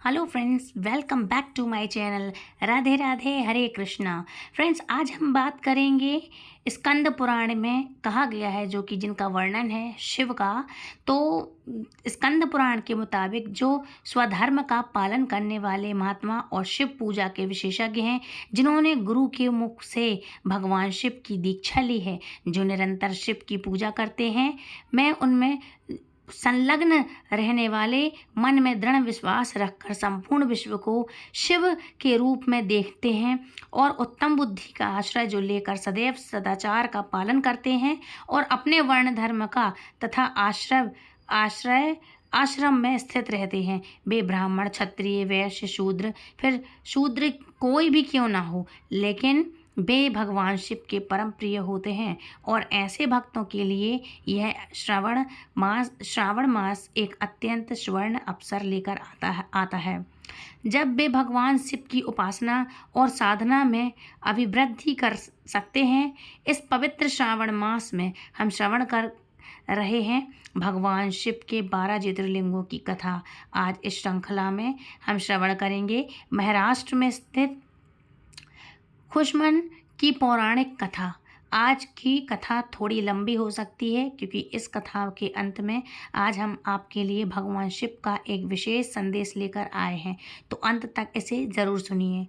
Hello friends, welcome back to my channel. Radhe Radhe, Hare Krishna. Friends, आज हम बात करेंगे स्कंद पुराण में कहा गया है, जो कि जिनका वर्णन है शिव का। तो स्कंद पुराण के मुताबिक जो स्वधर्म का पालन करने वाले महात्मा और शिव पूजा के विशेषज्ञ हैं, जिन्होंने गुरु के मुख से भगवान शिव की दीक्षा ली है, जो निरंतर शिव की पूजा करते हैं, मैं उनमें संलग्न रहने वाले, मन में दृढ़ विश्वास रखकर संपूर्ण विश्व को शिव के रूप में देखते हैं और उत्तम बुद्धि का आश्रय जो लेकर सदैव सदाचार का पालन करते हैं और अपने वर्ण धर्म का तथा आश्रम में स्थित रहते हैं। वे ब्राह्मण, क्षत्रिय, वैश्य, शूद्र, फिर शूद्र कोई भी क्यों ना हो, लेकिन वे भगवान शिव के परम प्रिय होते हैं। और ऐसे भक्तों के लिए यह श्रावण मास एक अत्यंत स्वर्ण अवसर लेकर आता है, जब वे भगवान शिव की उपासना और साधना में अभिवृद्धि कर सकते हैं। इस पवित्र श्रावण मास में हम श्रवण कर रहे हैं भगवान शिव के 12 ज्योतिर्लिंगों की कथा। आज इस श्रृंखला में हम श्रवण करेंगे महाराष्ट्र में स्थित खुशमन की पौराणिक कथा। आज की कथा थोड़ी लंबी हो सकती है, क्योंकि इस कथा के अंत में आज हम आपके लिए भगवान शिव का एक विशेष संदेश लेकर आए हैं, तो अंत तक इसे ज़रूर सुनिए।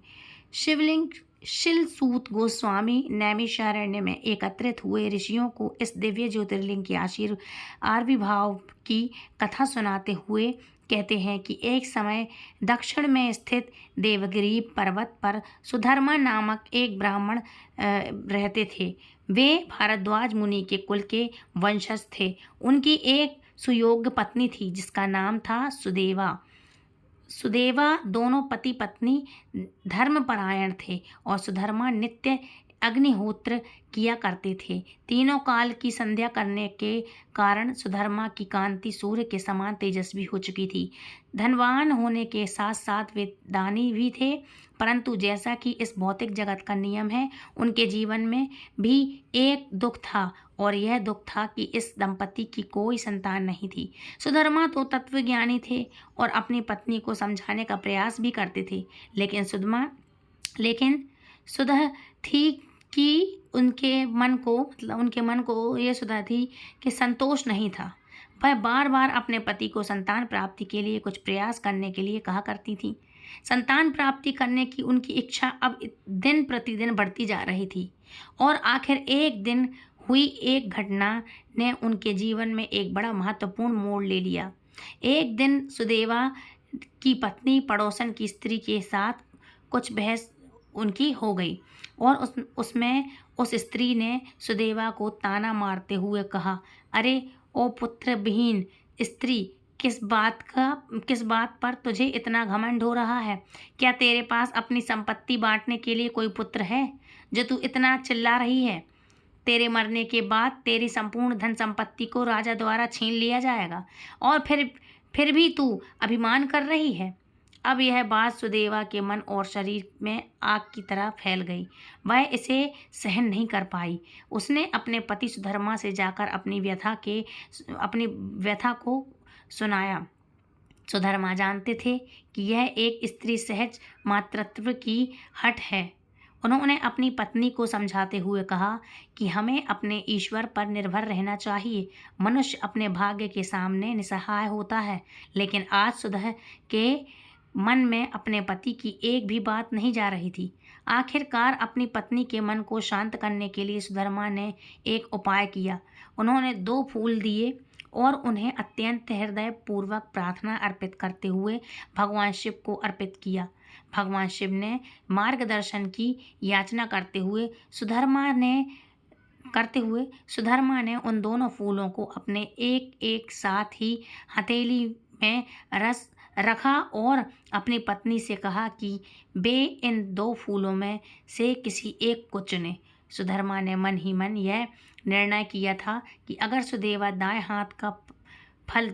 शिवलिंग शिलसूत गोस्वामी नैमिषारण्य में एकत्रित हुए ऋषियों को इस दिव्य ज्योतिर्लिंग के आविर्भाव की कथा सुनाते हुए कहते हैं कि एक समय दक्षिण में स्थित देवगिरी पर्वत पर सुधर्मा नामक एक ब्राह्मण रहते थे। वे भारद्वाज मुनि के कुल के वंशज थे। उनकी एक सुयोग्य पत्नी थी, जिसका नाम था सुदेवा दोनों पति पत्नी धर्मपरायण थे और सुधर्मा नित्य अग्निहोत्र किया करते थे। तीनों काल की संध्या करने के कारण सुधर्मा की कांति सूर्य के समान तेजस्वी हो चुकी थी। धनवान होने के साथ साथ वे दानी भी थे, परंतु जैसा कि इस भौतिक जगत का नियम है, उनके जीवन में भी एक दुख था, और यह दुख था कि इस दंपति की कोई संतान नहीं थी। सुधर्मा तो तत्वज्ञानी थे और अपनी पत्नी को समझाने का प्रयास भी करते थे, लेकिन सुधा थी कि उनके मन को ये सुधा थी कि संतोष नहीं था। वह बार बार अपने पति को संतान प्राप्ति के लिए कुछ प्रयास करने के लिए कहा करती थी। संतान प्राप्ति करने की उनकी इच्छा अब दिन प्रतिदिन बढ़ती जा रही थी, और आखिर एक दिन हुई एक घटना ने उनके जीवन में एक बड़ा महत्वपूर्ण मोड़ ले लिया। एक दिन सुदेवा की पत्नी पड़ोसन की स्त्री के साथ कुछ बहस उनकी हो गई, और उसमें उस स्त्री ने सुदेवा को ताना मारते हुए कहा, अरे ओ पुत्र विहीन स्त्री, किस बात पर तुझे इतना घमंड हो रहा है? क्या तेरे पास अपनी संपत्ति बांटने के लिए कोई पुत्र है, जो तू इतना चिल्ला रही है? तेरे मरने के बाद तेरी संपूर्ण धन संपत्ति को राजा द्वारा छीन लिया जाएगा, और फिर भी तू अभिमान कर रही है। अब यह बात सुदेवा के मन और शरीर में आग की तरह फैल गई। वह इसे सहन नहीं कर पाई। उसने अपने पति सुधर्मा से जाकर अपनी व्यथा को सुनाया। सुधर्मा जानते थे कि यह एक स्त्री सहज मातृत्व की हट है। उन्होंने अपनी पत्नी को समझाते हुए कहा कि हमें अपने ईश्वर पर निर्भर रहना चाहिए। मनुष्य अपने भाग्य के सामने निसहाय होता है, लेकिन आज सुधा के मन में अपने पति की एक भी बात नहीं जा रही थी। आखिरकार अपनी पत्नी के मन को शांत करने के लिए सुधर्मा ने एक उपाय किया। उन्होंने 2 फूल दिए और उन्हें अत्यंत हृदय पूर्वक प्रार्थना अर्पित करते हुए भगवान शिव को अर्पित किया। भगवान शिव ने मार्गदर्शन की याचना करते हुए सुधर्मा ने उन दोनों फूलों को अपने एक साथ ही हथेली में रखा और अपनी पत्नी से कहा कि वे इन 2 फूलों में से किसी एक को चुने। सुधर्मा ने मन ही मन यह निर्णय किया था कि अगर सुदेवा दाएं हाथ का फल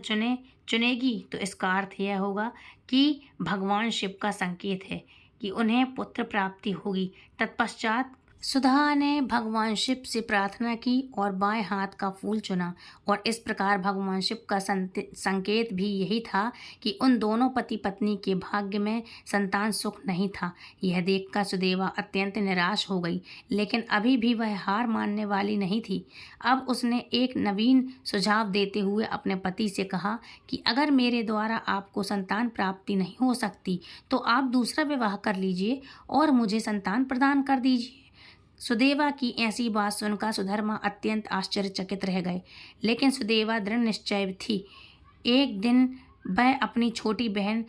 चुनेगी तो इसका अर्थ यह होगा कि भगवान शिव का संकेत है कि उन्हें पुत्र प्राप्ति होगी। तत्पश्चात सुधा ने भगवान शिव से प्रार्थना की और बाएं हाथ का फूल चुना और इस प्रकार भगवान शिव का संकेत भी यही था कि उन दोनों पति पत्नी के भाग्य में संतान सुख नहीं था। यह देखकर सुदेवा अत्यंत निराश हो गई, लेकिन अभी भी वह हार मानने वाली नहीं थी। अब उसने एक नवीन सुझाव देते हुए अपने पति से कहा कि अगर मेरे द्वारा आपको संतान प्राप्ति नहीं हो सकती तो आप दूसरा विवाह कर लीजिए और मुझे संतान प्रदान कर दीजिए। सुदेवा की ऐसी बात सुनकर सुधर्मा अत्यंत आश्चर्यचकित रह गए, लेकिन सुदेवा दृढ़ निश्चय थी। एक दिन वह अपनी छोटी बहन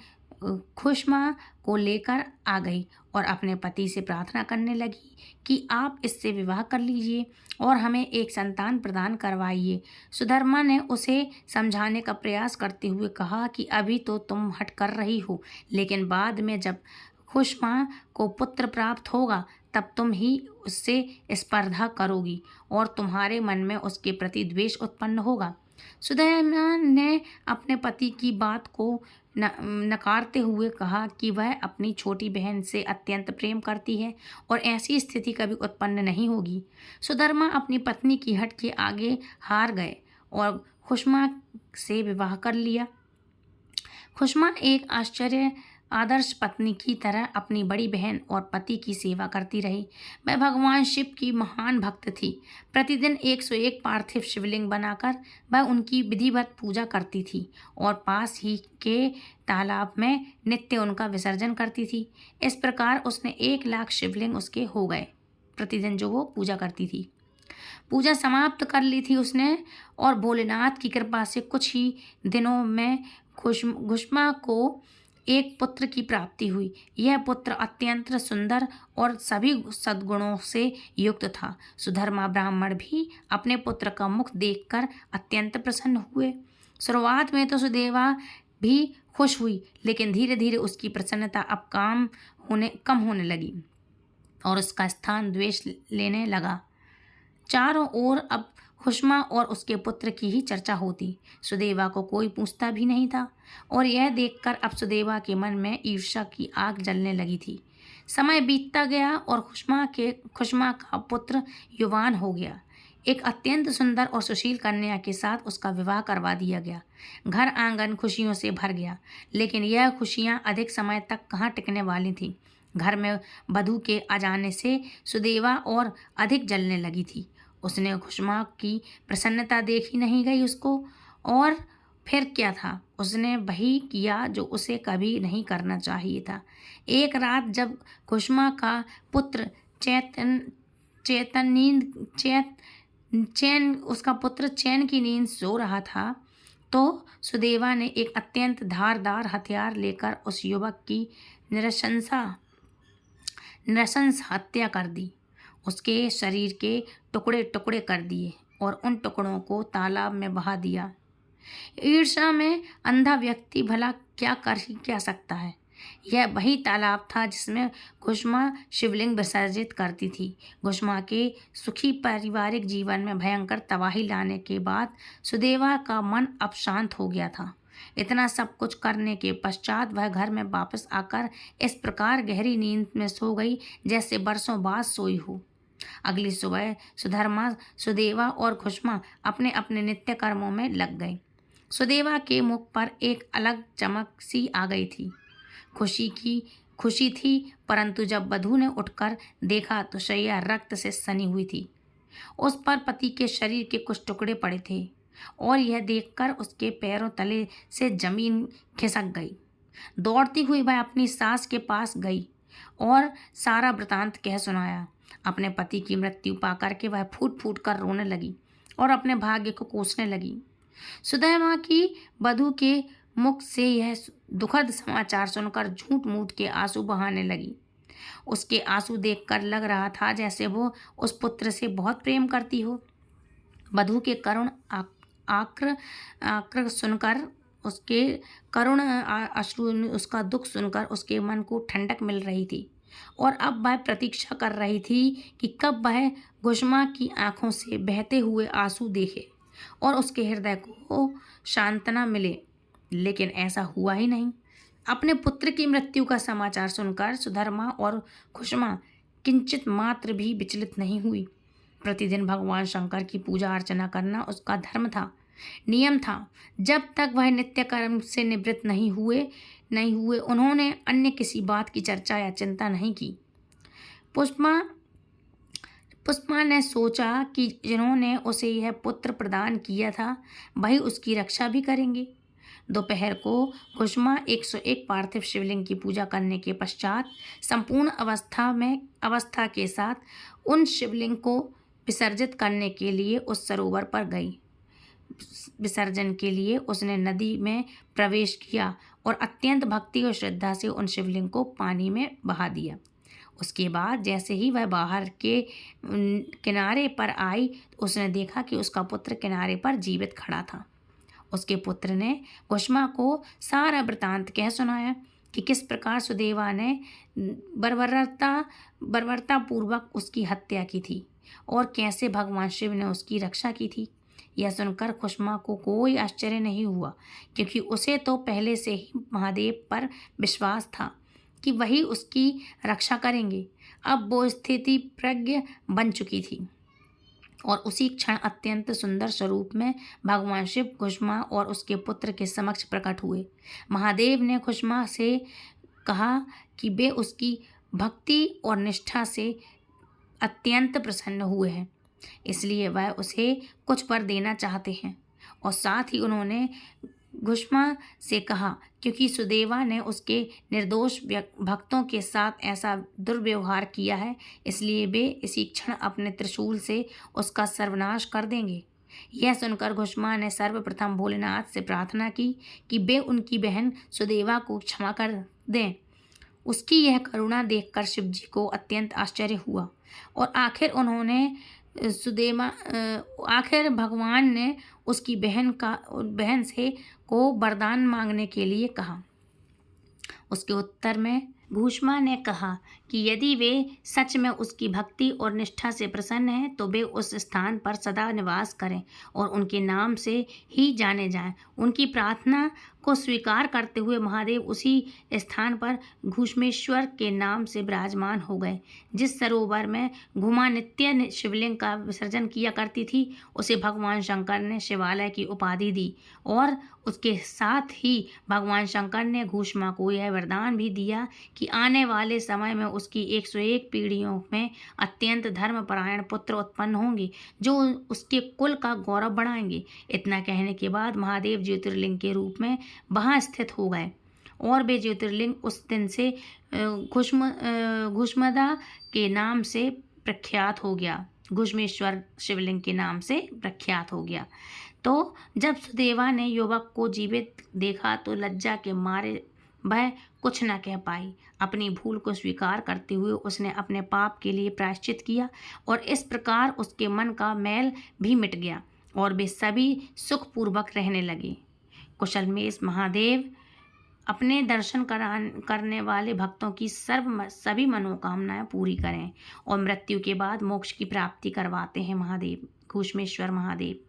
खुशमा को लेकर आ गई और अपने पति से प्रार्थना करने लगी कि आप इससे विवाह कर लीजिए और हमें एक संतान प्रदान करवाइए। सुधर्मा ने उसे समझाने का प्रयास करते हुए कहा कि अभी तो तुम हठ कर रही हो, लेकिन बाद में जब खुशमा को पुत्र प्राप्त होगा तब तुम ही उससे स्पर्धा करोगी और तुम्हारे मन में उसके प्रति द्वेष उत्पन्न होगा। सुधर्मा ने अपने पति की बात को नकारते हुए कहा कि वह अपनी छोटी बहन से अत्यंत प्रेम करती है और ऐसी स्थिति कभी उत्पन्न नहीं होगी। सुधर्मा अपनी पत्नी की हट के आगे हार गए और खुशमा से विवाह कर लिया। खुशमा एक आदर्श पत्नी की तरह अपनी बड़ी बहन और पति की सेवा करती रही। वह भगवान शिव की महान भक्त थी। प्रतिदिन 101 पार्थिव शिवलिंग बनाकर वह उनकी विधिवत पूजा करती थी और पास ही के तालाब में नित्य उनका विसर्जन करती थी। इस प्रकार उसने 1 लाख शिवलिंग उसके हो गए, प्रतिदिन जो वो पूजा करती थी। पूजा समाप्त कर ली थी उसने और भोलेनाथ की कृपा से कुछ ही दिनों में खुशमा को एक पुत्र की प्राप्ति हुई। यह पुत्र अत्यंत सुंदर और सभी सद्गुणों से युक्त था। सुधर्मा ब्राह्मण भी अपने पुत्र का मुख देखकर अत्यंत प्रसन्न हुए। शुरुआत में तो सुदेवा भी खुश हुई, लेकिन धीरे धीरे उसकी प्रसन्नता अब कम होने लगी और उसका स्थान द्वेष लेने लगा। चारों ओर अब खुशमा और उसके पुत्र की ही चर्चा होती। सुदेवा को कोई पूछता भी नहीं था और यह देखकर अब सुदेवा के मन में ईर्ष्या की आग जलने लगी थी। समय बीतता गया और खुशमा का पुत्र युवान हो गया। एक अत्यंत सुंदर और सुशील कन्या के साथ उसका विवाह करवा दिया गया। घर आंगन खुशियों से भर गया, लेकिन यह खुशियाँ अधिक समय तक कहाँ टिकने वाली थीं। घर में वधू के आ जाने से सुदेवा और अधिक जलने लगी थी। उसने खुशमा की प्रसन्नता देखी नहीं गई उसको, और फिर क्या था, उसने वही किया जो उसे कभी नहीं करना चाहिए था। एक रात जब खुशमा का पुत्र उसका पुत्र चैन की नींद सो रहा था तो सुदेवा ने एक अत्यंत धारदार हथियार लेकर उस युवक की नृशंस हत्या कर दी। उसके शरीर के टुकड़े टुकड़े कर दिए और उन टुकड़ों को तालाब में बहा दिया। ईर्ष्या में अंधा व्यक्ति भला क्या सकता है। यह वही तालाब था जिसमें खुशमा शिवलिंग विसर्जित करती थी। खुशमा के सुखी पारिवारिक जीवन में भयंकर तबाही लाने के बाद सुदेवा का मन अब शांत हो गया था। इतना सब कुछ करने के पश्चात वह घर में वापस आकर इस प्रकार गहरी नींद में सो गई जैसे बरसों बाद सोई हो। अगली सुबह सुधर्मा, सुदेवा और खुशमा अपने अपने नित्य कर्मों में लग गए। सुदेवा के मुख पर एक अलग चमक सी आ गई थी। खुशी थी, परंतु जब वधू ने उठकर देखा तो शैया रक्त से सनी हुई थी। उस पर पति के शरीर के कुछ टुकड़े पड़े थे और यह देखकर उसके पैरों तले से जमीन खिसक गई। दौड़ती हुई वह अपनी सास के पास गई और सारा वृतांत कह सुनाया। अपने पति की मृत्यु पाकर के वह फूट फूट कर रोने लगी और अपने भाग्य को कोसने लगी। सुदैमा की वधू के मुख से यह दुखद समाचार सुनकर झूठ मूठ के आंसू बहाने लगी। उसके आंसू देखकर लग रहा था जैसे वो उस पुत्र से बहुत प्रेम करती हो। वधू के करुण आक्र सुनकर, उसके करुण अश्रु, उसका दुख सुनकर उसके मन को ठंडक मिल रही थी और अब वह प्रतीक्षा कर रही थी कि कब वह खुशमा की आंखों से बहते हुए आंसू देखे और उसके हृदय को सांत्वना मिले, लेकिन ऐसा हुआ ही नहीं। अपने पुत्र की मृत्यु का समाचार सुनकर सुधर्मा और खुशमा किंचित मात्र भी विचलित नहीं हुई। प्रतिदिन भगवान शंकर की पूजा अर्चना करना उसका धर्म था, नियम था। जब तक वह नित्य कर्म से निवृत्त नहीं हुए उन्होंने अन्य किसी बात की चर्चा या चिंता नहीं की। पुष्पा ने सोचा कि जिन्होंने उसे यह पुत्र प्रदान किया था वही उसकी रक्षा भी करेंगे। दोपहर को कुसुमा 101 पार्थिव शिवलिंग की पूजा करने के पश्चात संपूर्ण अवस्था के साथ उन शिवलिंग को विसर्जित करने के लिए उस सरोवर पर गई। विसर्जन के लिए उसने नदी में प्रवेश किया और अत्यंत भक्ति और श्रद्धा से उन शिवलिंग को पानी में बहा दिया। उसके बाद जैसे ही वह बाहर के किनारे पर आई उसने देखा कि उसका पुत्र किनारे पर जीवित खड़ा था। उसके पुत्र ने कुसुमा को सारा वृतांत कह सुनाया कि किस प्रकार सुदेवा ने बर्बरता पूर्वक उसकी हत्या की थी और कैसे भगवान शिव ने उसकी रक्षा की थी। यह सुनकर कुसुमा को कोई आश्चर्य नहीं हुआ, क्योंकि उसे तो पहले से ही महादेव पर विश्वास था कि वही उसकी रक्षा करेंगे। अब वो स्थिति प्रज्ञ बन चुकी थी और उसी क्षण अत्यंत सुंदर स्वरूप में भगवान शिव कुसुमा और उसके पुत्र के समक्ष प्रकट हुए। महादेव ने कुसुमा से कहा कि वे उसकी भक्ति और निष्ठा से अत्यंत प्रसन्न हुए हैं, इसलिए वह उसे कुछ वर देना चाहते हैं। और साथ ही उन्होंने कुसुमा से कहा क्योंकि सुदेवा ने उसके निर्दोष भक्तों के साथ ऐसा दुर्व्यवहार किया है, इसलिए वे इसी क्षण अपने त्रिशूल से उसका सर्वनाश कर देंगे। यह सुनकर कुसुमा ने सर्वप्रथम भोलेनाथ से प्रार्थना की कि वे उनकी बहन सुदेवा को क्षमा कर दें। उसकी यह करुणा देखकर शिवजी को अत्यंत आश्चर्य हुआ और आखिर भगवान ने उसकी बहन से को वरदान मांगने के लिए कहा। उसके उत्तर में कुसुमा ने कहा कि यदि वे सच में उसकी भक्ति और निष्ठा से प्रसन्न हैं तो वे उस स्थान पर सदा निवास करें और उनके नाम से ही जाने जाएं। उनकी प्रार्थना को स्वीकार करते हुए महादेव उसी स्थान पर घुश्मेश्वर के नाम से विराजमान हो गए। जिस सरोवर में घुमा नित्य शिवलिंग का विसर्जन किया करती थी उसे भगवान शंकर ने शिवालय की उपाधि दी और उसके साथ ही भगवान शंकर ने कुसुमा को यह वरदान भी दिया कि आने वाले समय में उसकी 101 पीढ़ियों में अत्यंत धर्मपरायण पुत्र उत्पन्न होंगे जो उसके कुल का गौरव बढ़ाएंगे। इतना कहने के बाद महादेव ज्योतिर्लिंग के रूप में वहाँ स्थित हो गए और वे ज्योतिर्लिंग उस दिन से घुश्मदा के नाम से प्रख्यात हो गया, घुश्मेश्वर शिवलिंग के नाम से प्रख्यात हो गया। तो जब सुदेवा ने युवक को जीवित देखा तो लज्जा के मारे वह कुछ न कह पाई। अपनी भूल को स्वीकार करते हुए उसने अपने पाप के लिए प्रायश्चित किया और इस प्रकार उसके मन का मैल भी मिट गया और वे सभी सुखपूर्वक रहने लगे। कुशलमेष महादेव अपने दर्शन करने वाले भक्तों की सभी मनोकामनाएं पूरी करें और मृत्यु के बाद मोक्ष की प्राप्ति करवाते हैं महादेव, घुश्मेश्वर महादेव।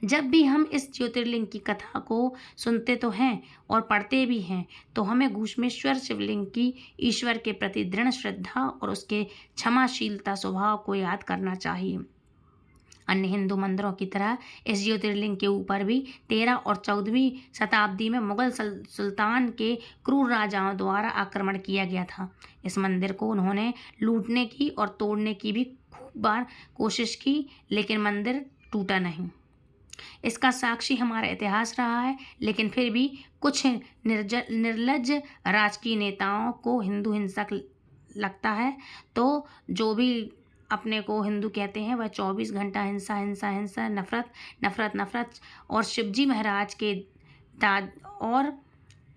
जब भी हम इस ज्योतिर्लिंग की कथा को सुनते तो हैं और पढ़ते भी हैं तो हमें घुश्मेश्वर शिवलिंग की ईश्वर के प्रति दृढ़ श्रद्धा और उसके क्षमाशीलता स्वभाव को याद करना चाहिए। अन्य हिंदू मंदिरों की तरह इस ज्योतिर्लिंग के ऊपर भी 13 और 14वीं शताब्दी में मुगल सुल्तान के क्रूर राजाओं द्वारा आक्रमण किया गया था। इस मंदिर को उन्होंने लूटने की और तोड़ने की भी खूब बार कोशिश की, लेकिन मंदिर टूटा नहीं। इसका साक्षी हमारा इतिहास रहा है, लेकिन फिर भी कुछ निर्लज्ज राजकीय नेताओं को हिंदू हिंसक लगता है, तो जो भी अपने को हिंदू कहते हैं वह 24 घंटा हिंसा हिंसा हिंसा, नफरत नफरत नफरत। और शिवजी महाराज के और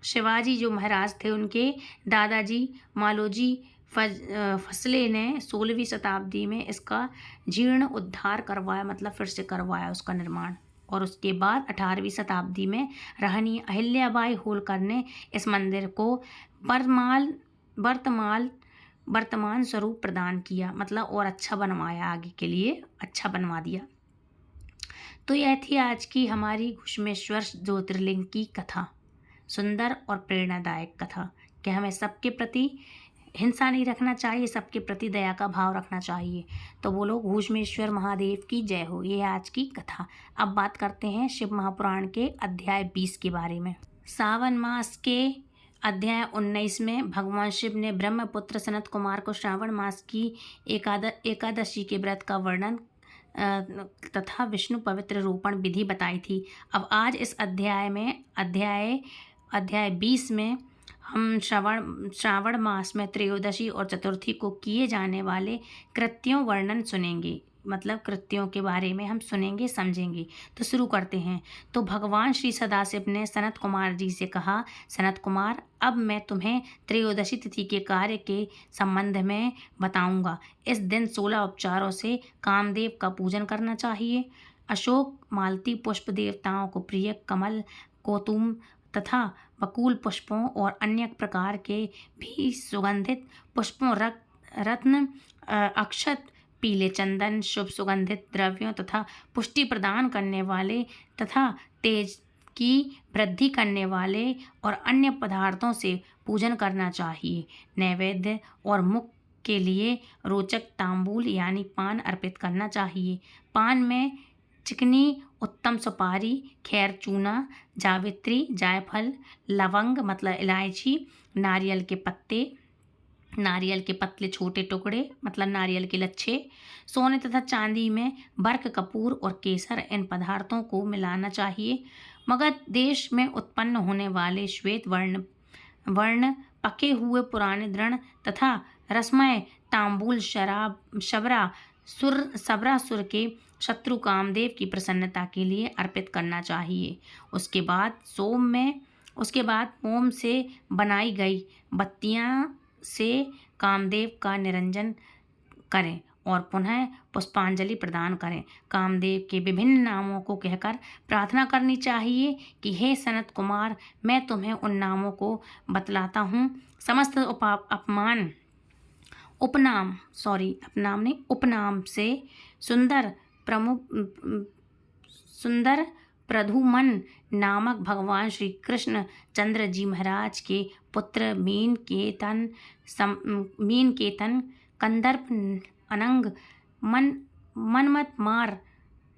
शिवाजी जो महाराज थे उनके दादाजी मालोजी फसले ने 16वीं शताब्दी में इसका जीर्ण उद्धार करवाया, मतलब फिर से करवाया उसका निर्माण। और उसके बाद 18वीं शताब्दी में रानी अहिल्याबाई होलकर ने इस मंदिर को वर्तमान स्वरूप प्रदान किया, मतलब और अच्छा बनवाया, आगे के लिए अच्छा बनवा दिया। तो यह थी आज की हमारी घुश्मेश्वर ज्योतिर्लिंग की कथा, सुंदर और प्रेरणादायक कथा कि हमें सबके प्रति हिंसा नहीं रखना चाहिए, सबके प्रति दया का भाव रखना चाहिए। तो बोलो घूष्मेश्वर महादेव की जय हो। ये आज की कथा। अब बात करते हैं शिव महापुराण के अध्याय 20 के बारे में। सावन मास के अध्याय 19 में भगवान शिव ने ब्रह्मपुत्र सनत कुमार को श्रावण मास की एकादशी के व्रत का वर्णन तथा विष्णु पवित्र रोपण विधि बताई थी। अब आज इस अध्याय में अध्याय 20 में हम श्रावण मास में त्रयोदशी और चतुर्थी को किए जाने वाले कृत्यों वर्णन सुनेंगे, मतलब कृत्यों के बारे में हम सुनेंगे, समझेंगे। तो शुरू करते हैं। तो भगवान श्री सदाशिव ने सनत कुमार जी से कहा, सनत कुमार, अब मैं तुम्हें त्रयोदशी तिथि के कार्य के संबंध में बताऊंगा। इस दिन 16 उपचारों से कामदेव का पूजन करना चाहिए। अशोक, मालती पुष्प देवताओं को प्रिय, कमल, कोतुम तथा बकुल पुष्पों और अन्य प्रकार के भी सुगंधित पुष्पों, रत्न, अक्षत, पीले चंदन, शुभ सुगंधित द्रव्यों तथा पुष्टि प्रदान करने वाले तथा तेज की वृद्धि करने वाले और अन्य पदार्थों से पूजन करना चाहिए। नैवेद्य और मुख के लिए रोचक तांबूल यानी पान अर्पित करना चाहिए। पान में चिकनी उत्तम सुपारी, खैर चूना, जावित्री, जायफल, लवंग मतलब इलायची, नारियल के पत्ते, नारियल के पतले छोटे टुकड़े मतलब नारियल के लच्छे, सोने तथा चांदी में बर्क, कपूर और केसर, इन पदार्थों को मिलाना चाहिए। मगध देश में उत्पन्न होने वाले श्वेत वर्ण पके हुए पुराने दृढ़ तथा रसमय तांबूल सबरासुर के शत्रु कामदेव की प्रसन्नता के लिए अर्पित करना चाहिए। उसके बाद मोम से बनाई गई बत्तियां से कामदेव का निरंजन करें और पुनः पुष्पांजलि प्रदान करें। कामदेव के विभिन्न नामों को कहकर प्रार्थना करनी चाहिए कि हे सनत कुमार, मैं तुम्हें उन नामों को बतलाता हूँ। समस्त उपनाम से सुंदर प्रधुमन नामक भगवान श्री कृष्ण चंद्र जी महाराज के पुत्र मीनकेतन, कंदर्प, अनंग, मनमत मार,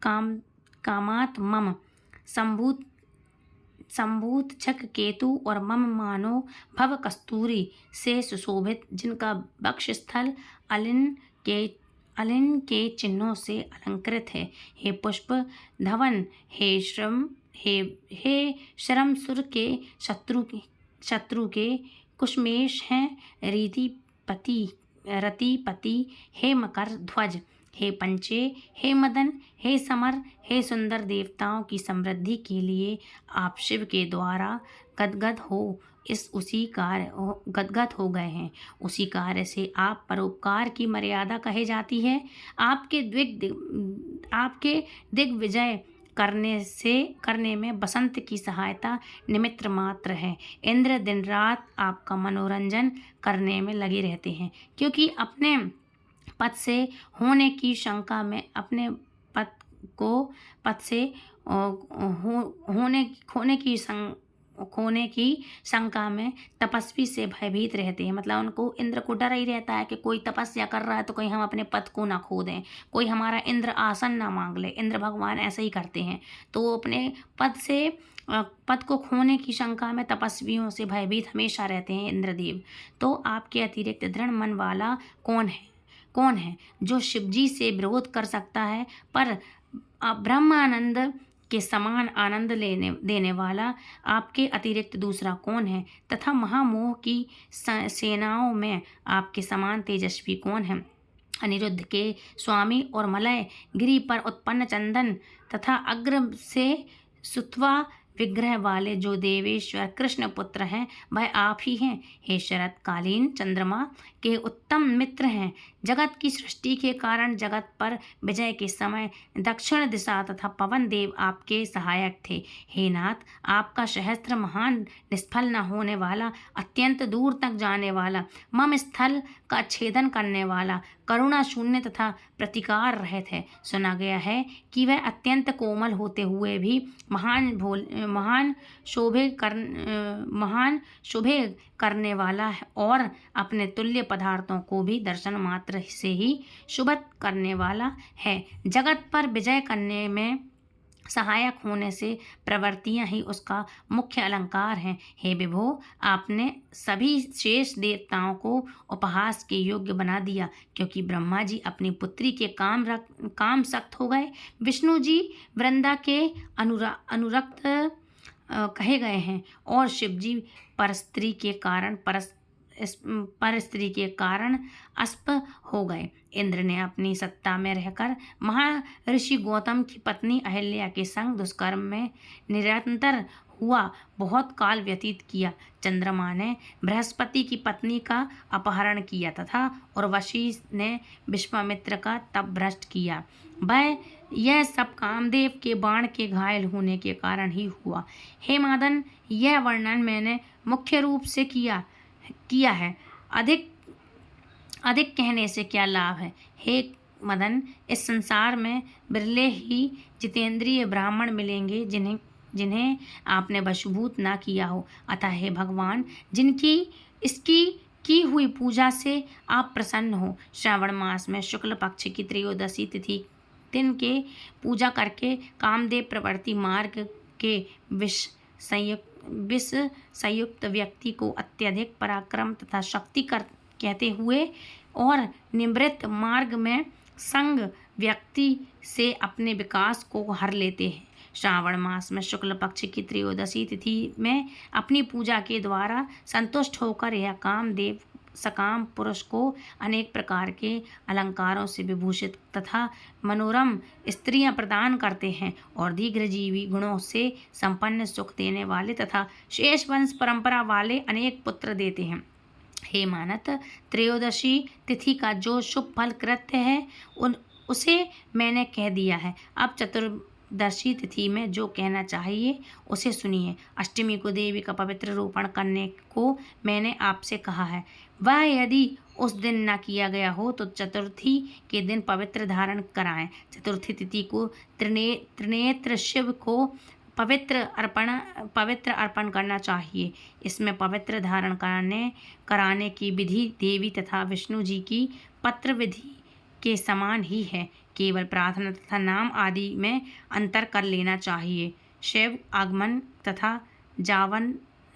कामात मम, संभूत छक, केतु और मम मानो भव कस्तूरी से सुशोभित, जिनका वक्षस्थल अलिन के चिन्हों से अलंकृत है। हे पुष्प धवन, हे श्रमसुर के शत्रु के कुशमेश हैं। रतिपति, हे मकर ध्वज, हे पंचे, हे मदन, हे समर, हे सुंदर, देवताओं की समृद्धि के लिए आप शिव के द्वारा गदगद हो गए हैं। उसी कार्य से आप परोपकार की मर्यादा कहे जाती है। आपके दिग्विजय करने में बसंत की सहायता निमित्त मात्र है। इंद्र दिन रात आपका मनोरंजन करने में लगे रहते हैं, क्योंकि अपने पद से होने की शंका में खोने की शंका में तपस्वी से भयभीत रहते हैं। मतलब उनको इंद्र को डर ही रहता है कि कोई तपस्या कर रहा है तो कहीं हम अपने पद को ना खो दें, कोई हमारा इंद्र आसन ना मांग ले। इंद्र भगवान ऐसे ही करते हैं, तो वो अपने पद को खोने की शंका में तपस्वियों से भयभीत हमेशा रहते हैं इंद्रदेव। तो आपके अतिरिक्त दृढ़ मन वाला कौन है जो शिवजी से विरोध कर सकता है? पर ब्रह्मानंद के समान आनंद देने वाला आपके अतिरिक्त दूसरा कौन है? तथा महामोह की सेनाओं में आपके समान तेजस्वी कौन है? अनिरुद्ध के स्वामी और मलय गिरी पर उत्पन्न चंदन तथा अग्र से सुत्वा विग्रह वाले जो देवेश्वर कृष्ण पुत्र हैं, वह आप ही हैं। हे शरतकालीन चंद्रमा के उत्तम मित्र हैं। जगत की सृष्टि के कारण जगत पर विजय के समय दक्षिण दिशा तथा पवन देव आपके सहायक थे। हे नाथ, आपका सहस्त्र महान, निष्फल न होने वाला, अत्यंत दूर तक जाने वाला, मम स्थल का छेदन करने वाला, करुणा शून्य तथा प्रतिकार रहित है। सुना गया है कि वह अत्यंत कोमल होते हुए भी महान महान शोभे करने वाला है और अपने तुल्य पदार्थों को भी दर्शन मात्र से ही शुभत करने वाला है। जगत पर विजय करने में सहायक होने से प्रवृत्तियां ही उसका मुख्य अलंकार हैं। हे विभो, आपने सभी शेष देवताओं को उपहास के योग्य बना दिया, क्योंकि ब्रह्मा जी अपनी पुत्री के काम सख्त हो गए, विष्णु जी वृंदा के अनुरक्त कहे गए हैं और शिव जी पर स्त्री के कारण अस्प हो गए। इंद्र ने अपनी सत्ता में रहकर महर्षि गौतम की पत्नी अहिल्या के संग दुष्कर्म में निरंतर हुआ बहुत काल व्यतीत किया। चंद्रमा ने बृहस्पति की पत्नी का अपहरण किया तथा वशिष्ठ ने विश्वामित्र का तप भ्रष्ट किया। यह सब कामदेव के बाण के घायल होने के कारण ही हुआ। हे मदन, यह वर्णन मैंने मुख्य रूप से किया है, अधिक कहने से क्या लाभ है। हे मदन, इस संसार में बिरले ही जितेंद्रिय ब्राह्मण मिलेंगे जिन्हें आपने वशीभूत ना किया हो। अतः हे भगवान, जिनकी इसकी की हुई पूजा से आप प्रसन्न हो, श्रावण मास में शुक्ल पक्ष की त्रयोदशी तिथि दिन के पूजा करके कामदेव प्रवृत्ति मार्ग के विष संयुक्त व्यक्ति को अत्यधिक पराक्रम तथा शक्ति कहते हुए और निवृत्त मार्ग में संग व्यक्ति से अपने विकास को हर लेते हैं। श्रावण मास में शुक्ल पक्ष की त्रयोदशी तिथि में अपनी पूजा के द्वारा संतुष्ट होकर यह कामदेव सकाम पुरुष को अनेक प्रकार के अलंकारों से विभूषित तथा मनोरम स्त्रियां प्रदान करते हैं और दीर्घजीवी गुणों से संपन्न सुख देने वाले तथा शेष वंश परंपरा वाले अनेक पुत्र देते हैं। हे मानत, त्रयोदशी तिथि का जो शुभ फल कृत्य है उसे मैंने कह दिया है। अब चतुर्दशी तिथि में जो कहना चाहिए उसे सुनिए। अष्टमी को देवी का पवित्र रोपण करने को मैंने आपसे कहा है। वह यदि उस दिन न किया गया हो तो चतुर्थी के दिन पवित्र धारण कराएं। चतुर्थी तिथि को त्रिनेत्र शिव को पवित्र अर्पण करना चाहिए। इसमें पवित्र धारण कराने की विधि देवी तथा विष्णु जी की पत्र विधि के समान ही है। केवल प्रार्थना तथा नाम आदि में अंतर कर लेना चाहिए। शिव आगमन तथा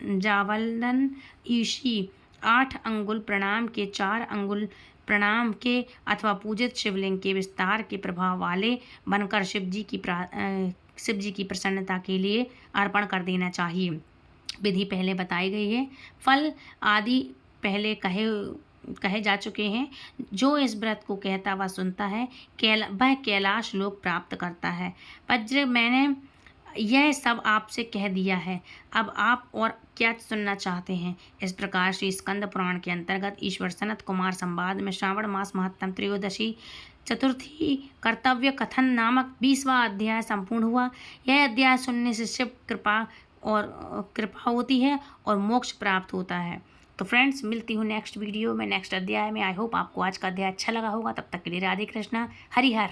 जावलन ईशी 8 अंगुल प्रणाम के 4 अंगुल प्रणाम के अथवा पूजित शिवलिंग के विस्तार के प्रभाव वाले बनकर शिव जी की प्रसन्नता के लिए अर्पण कर देना चाहिए। विधि पहले बताई गई है। फल आदि पहले कहे जा चुके हैं। जो इस व्रत को कहता व सुनता है वह कैलाश लोक प्राप्त करता है। वज्र, मैंने यह सब आपसे कह दिया है, अब आप और क्या सुनना चाहते हैं। इस प्रकार श्री स्कंद पुराण के अंतर्गत ईश्वर सनत कुमार संवाद में श्रावण मास महत्तम त्रयोदशी चतुर्थी कर्तव्य कथन नामक 20वां अध्याय संपूर्ण हुआ। यह अध्याय सुनने से शिव कृपा होती है और मोक्ष प्राप्त होता है। तो फ्रेंड्स, मिलती हूँ नेक्स्ट वीडियो में, नेक्स्ट अध्याय में। आई होप आपको आज का अध्याय अच्छा लगा होगा। तब तक के लिए राधे कृष्णा, हरि हर।